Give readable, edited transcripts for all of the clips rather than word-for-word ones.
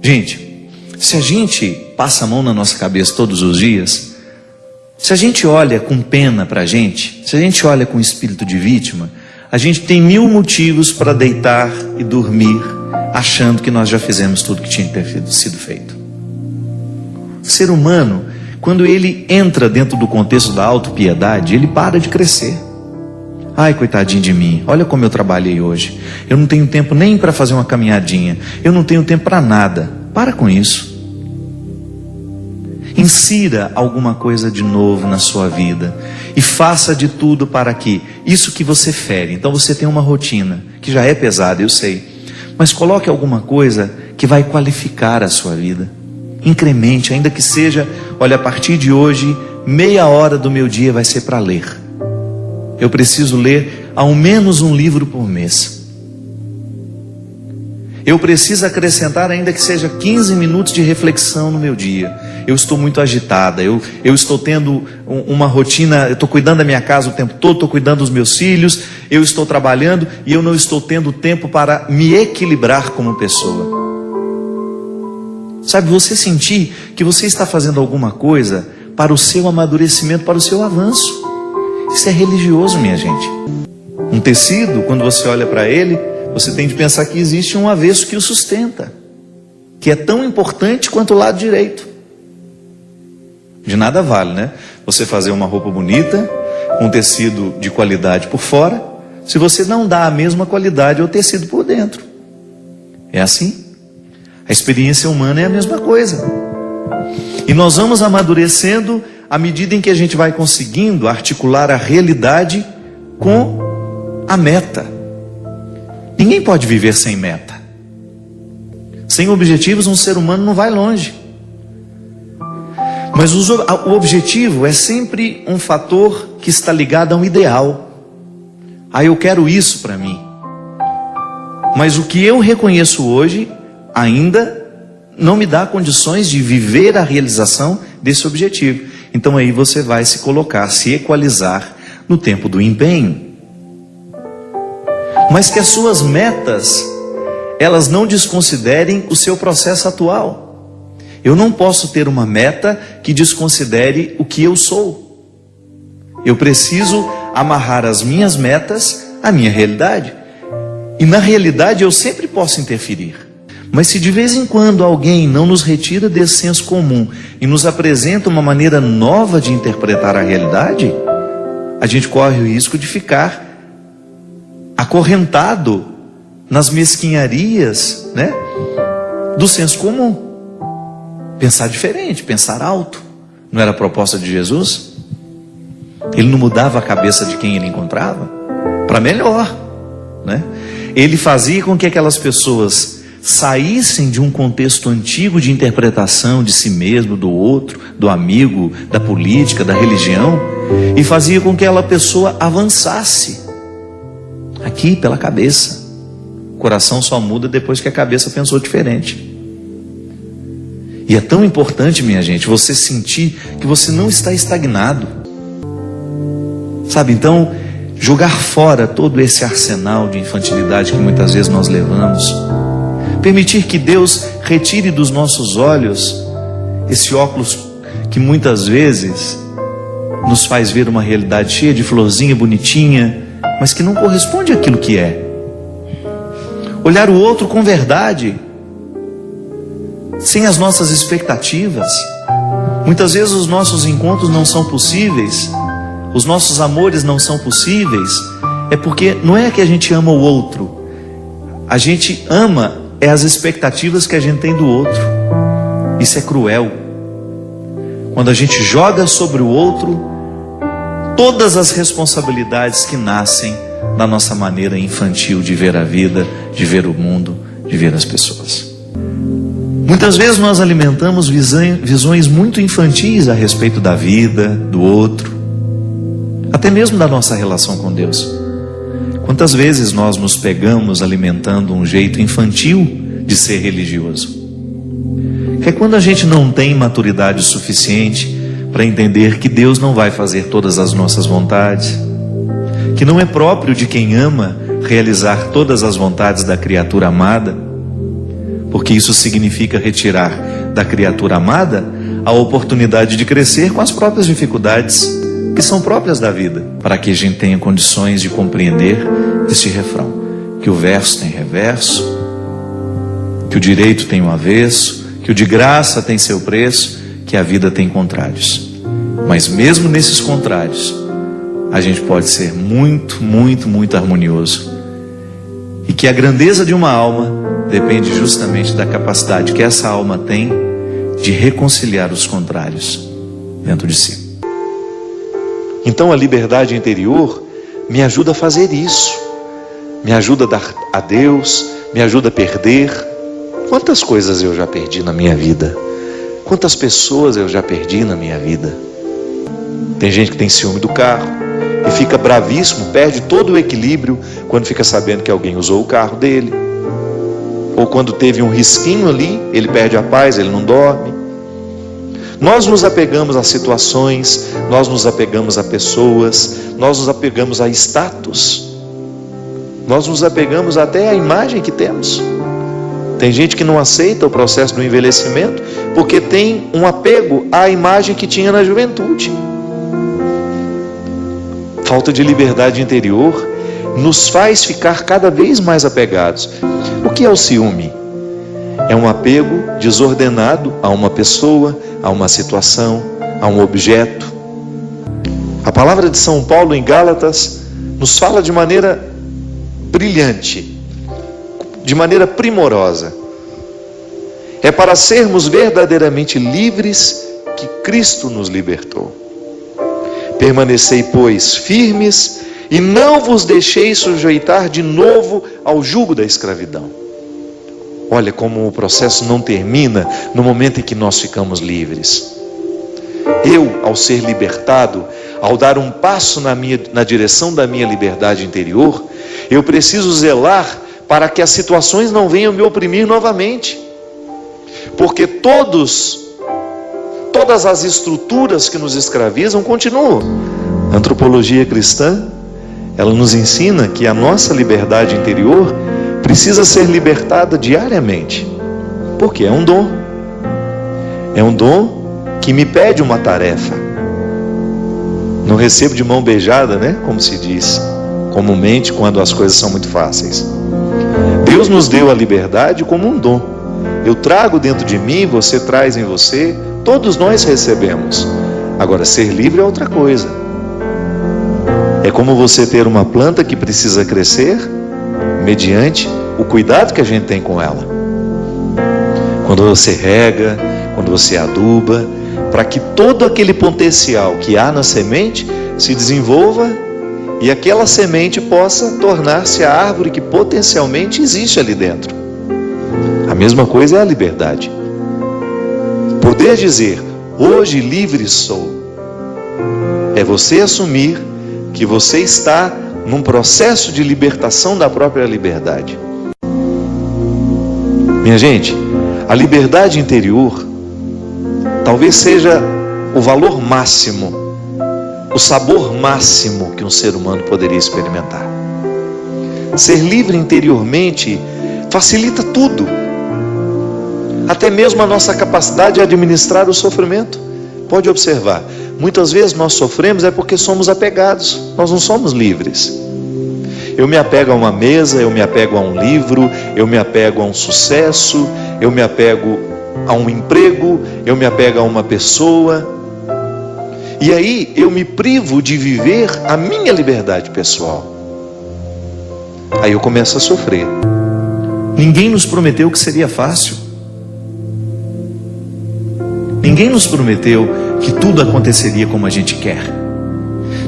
Gente, se a gente passa a mão na nossa cabeça todos os dias, se a gente olha com pena para a gente, se a gente olha com espírito de vítima, a gente tem 1000 motivos para deitar e dormir, achando que nós já fizemos tudo que tinha que ter sido feito. O ser humano, quando ele entra dentro do contexto da autopiedade, ele para de crescer. Ai, coitadinho de mim, olha como eu trabalhei hoje. Eu não tenho tempo nem para fazer uma caminhadinha. Eu não tenho tempo para nada. Para com isso. Insira alguma coisa de novo na sua vida. E faça de tudo para que isso que você fere. Então você tem uma rotina, que já é pesada, eu sei. Mas coloque alguma coisa que vai qualificar a sua vida. Incremente, ainda que seja, olha, a partir de hoje, meia hora do meu dia vai ser para ler. Eu preciso ler ao menos um livro por mês. Eu preciso acrescentar, ainda que seja 15 minutos de reflexão no meu dia. Eu estou muito agitada, eu estou tendo uma rotina, eu estou cuidando da minha casa o tempo todo, estou cuidando dos meus filhos, eu estou trabalhando e eu não estou tendo tempo para me equilibrar como pessoa. Sabe, você sentir que você está fazendo alguma coisa para o seu amadurecimento, para o seu avanço. Isso é religioso, minha gente. Um tecido, quando você olha para ele, você tem de pensar que existe um avesso que o sustenta, que é tão importante quanto o lado direito. De nada vale, né? Você fazer uma roupa bonita, com tecido de qualidade por fora, se você não dá a mesma qualidade ao tecido por dentro. É assim. A experiência humana é a mesma coisa. E nós vamos amadurecendo à medida em que a gente vai conseguindo articular a realidade com a meta. Ninguém pode viver sem meta. Sem objetivos, um ser humano não vai longe. Mas o objetivo é sempre um fator que está ligado a um ideal. Ah, eu quero isso para mim. Mas o que eu reconheço hoje ainda não me dá condições de viver a realização desse objetivo. Então aí você vai se colocar, se equalizar no tempo do empenho. Mas que as suas metas, elas não desconsiderem o seu processo atual. Eu não posso ter uma meta que desconsidere o que eu sou. Eu preciso amarrar as minhas metas à minha realidade. E na realidade eu sempre posso interferir. Mas se de vez em quando alguém não nos retira desse senso comum e nos apresenta uma maneira nova de interpretar a realidade, a gente corre o risco de ficar acorrentado nas mesquinharias, né, do senso comum. Pensar diferente, pensar alto. Não era a proposta de Jesus? Ele não mudava a cabeça de quem ele encontrava para melhor, né? Ele fazia com que aquelas pessoas saíssem de um contexto antigo de interpretação de si mesmo, do outro, do amigo, da política, da religião, e fazia com que aquela pessoa avançasse aqui pela cabeça. O coração só muda depois que a cabeça pensou diferente. E é tão importante, minha gente, você sentir que você não está estagnado. Sabe, então, jogar fora todo esse arsenal de infantilidade que muitas vezes nós levamos. Permitir que Deus retire dos nossos olhos esse óculos que muitas vezes nos faz ver uma realidade cheia de florzinha bonitinha, mas que não corresponde àquilo que é. Olhar o outro com verdade, sem as nossas expectativas. Muitas vezes os nossos encontros não são possíveis, os nossos amores não são possíveis, é porque não é que a gente ama o outro, a gente ama as expectativas que a gente tem do outro. Isso é cruel. Quando a gente joga sobre o outro todas as responsabilidades que nascem da nossa maneira infantil de ver a vida, de ver o mundo, de ver as pessoas. Muitas vezes nós alimentamos visões muito infantis a respeito da vida, do outro, até mesmo da nossa relação com Deus. Quantas vezes nós nos pegamos alimentando um jeito infantil de ser religioso? Que é quando a gente não tem maturidade suficiente para entender que Deus não vai fazer todas as nossas vontades, que não é próprio de quem ama realizar todas as vontades da criatura amada, porque isso significa retirar da criatura amada a oportunidade de crescer com as próprias dificuldades que são próprias da vida, para que a gente tenha condições de compreender este refrão, que o verso tem reverso, que o direito tem um avesso, que o de graça tem seu preço, que a vida tem contrários. Mas mesmo nesses contrários, a gente pode ser muito, muito, muito harmonioso. E que a grandeza de uma alma depende justamente da capacidade que essa alma tem de reconciliar os contrários dentro de si. Então a liberdade interior me ajuda a fazer isso. Me ajuda a dar a Deus, me ajuda a perder. Quantas coisas eu já perdi na minha vida? Quantas pessoas eu já perdi na minha vida? Tem gente que tem ciúme do carro e fica bravíssimo, perde todo o equilíbrio quando fica sabendo que alguém usou o carro dele. Ou quando teve um risquinho ali, ele perde a paz, ele não dorme. Nós nos apegamos a situações, nós nos apegamos a pessoas, nós nos apegamos a status, nós nos apegamos até à imagem que temos. Tem gente que não aceita o processo do envelhecimento porque tem um apego à imagem que tinha na juventude. Falta de liberdade interior nos faz ficar cada vez mais apegados. O que é o ciúme? É um apego desordenado a uma pessoa, a uma situação, a um objeto. A palavra de São Paulo em Gálatas nos fala de maneira brilhante, de maneira primorosa. É para sermos verdadeiramente livres que Cristo nos libertou. Permanecei, pois, firmes e não vos deixeis sujeitar de novo ao jugo da escravidão. Olha como o processo não termina no momento em que nós ficamos livres. Eu, ao ser libertado, ao dar um passo na direção da minha liberdade interior, eu preciso zelar para que as situações não venham me oprimir novamente. Porque todas as estruturas que nos escravizam continuam. A antropologia cristã, ela nos ensina que a nossa liberdade interior precisa ser libertada diariamente, porque é um dom. É um dom que me pede uma tarefa. Não recebo de mão beijada, né? Como se diz comumente quando as coisas são muito fáceis. Deus nos deu a liberdade como um dom. Eu trago dentro de mim, você traz em você, todos nós recebemos. Agora, ser livre é outra coisa. É como você ter uma planta que precisa crescer mediante o cuidado que a gente tem com ela. Quando você rega, quando você aduba, para que todo aquele potencial que há na semente se desenvolva e aquela semente possa tornar-se a árvore que potencialmente existe ali dentro. A mesma coisa é a liberdade. Poder dizer, hoje livre sou, é você assumir que você está num processo de libertação da própria liberdade. Minha gente, a liberdade interior talvez seja o valor máximo, o sabor máximo que um ser humano poderia experimentar. Ser livre interiormente facilita tudo, até mesmo a nossa capacidade de administrar o sofrimento. Pode observar, muitas vezes nós sofremos é porque somos apegados, nós não somos livres. Eu me apego a uma mesa, eu me apego a um livro, eu me apego a um sucesso, eu me apego a um emprego, eu me apego a uma pessoa. E aí eu me privo de viver a minha liberdade pessoal. Aí eu começo a sofrer. Ninguém nos prometeu que seria fácil. Ninguém nos prometeu que tudo aconteceria como a gente quer.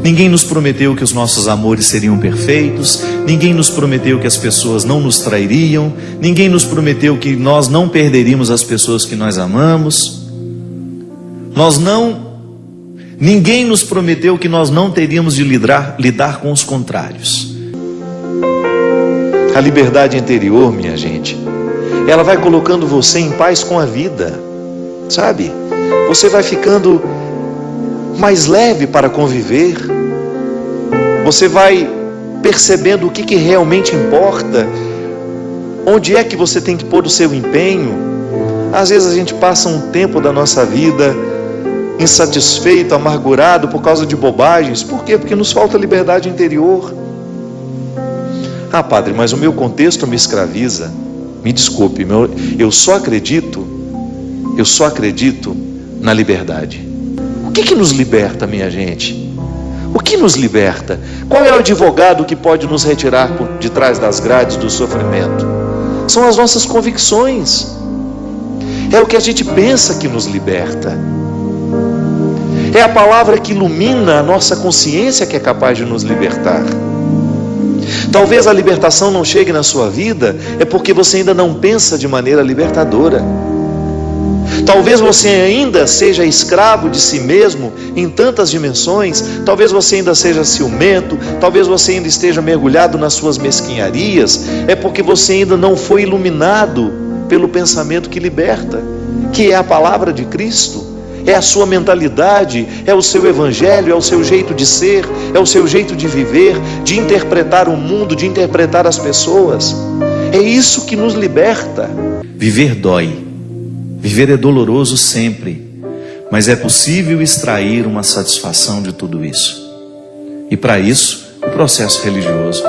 Ninguém nos prometeu que os nossos amores seriam perfeitos. Ninguém nos prometeu que as pessoas não nos trairiam. Ninguém nos prometeu que nós não perderíamos as pessoas que nós amamos. Ninguém nos prometeu que nós não teríamos de lidar com os contrários. A liberdade interior, minha gente, ela vai colocando você em paz com a vida, sabe? Você vai ficando mais leve para conviver. Você vai percebendo o que realmente importa. Onde é que você tem que pôr o seu empenho? Às vezes a gente passa um tempo da nossa vida insatisfeito, amargurado por causa de bobagens. Por quê? Porque nos falta liberdade interior. Ah, padre, mas o meu contexto me escraviza. Me desculpe, eu só acredito na liberdade. O que nos liberta, minha gente? O que nos liberta? Qual é o advogado que pode nos retirar de trás das grades do sofrimento? São as nossas convicções. É o que a gente pensa que nos liberta. É a palavra que ilumina a nossa consciência que é capaz de nos libertar. Talvez a libertação não chegue na sua vida, é porque você ainda não pensa de maneira libertadora. Talvez você ainda seja escravo de si mesmo em tantas dimensões. Talvez você ainda seja ciumento. Talvez você ainda esteja mergulhado nas suas mesquinharias. É porque você ainda não foi iluminado pelo pensamento que liberta, que é a palavra de Cristo. É a sua mentalidade, é o seu evangelho, é o seu jeito de ser, é o seu jeito de viver, de interpretar o mundo, de interpretar as pessoas. É isso que nos liberta. Viver dói. Viver é doloroso sempre, mas é possível extrair uma satisfação de tudo isso. E para isso, o processo religioso,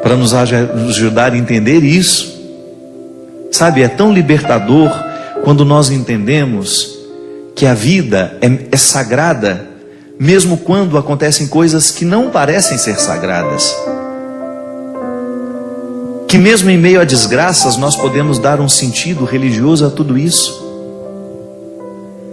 para nos ajudar a entender isso. Sabe, é tão libertador quando nós entendemos que a vida é sagrada, mesmo quando acontecem coisas que não parecem ser sagradas. Que mesmo em meio a desgraças nós podemos dar um sentido religioso a tudo isso.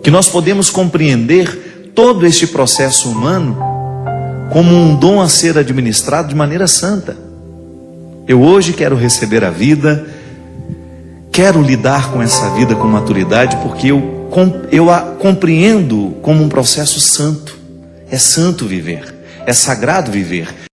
Que nós podemos compreender todo este processo humano como um dom a ser administrado de maneira santa. Eu hoje quero receber a vida, quero lidar com essa vida com maturidade, porque eu a compreendo como um processo santo. É santo viver, é sagrado viver.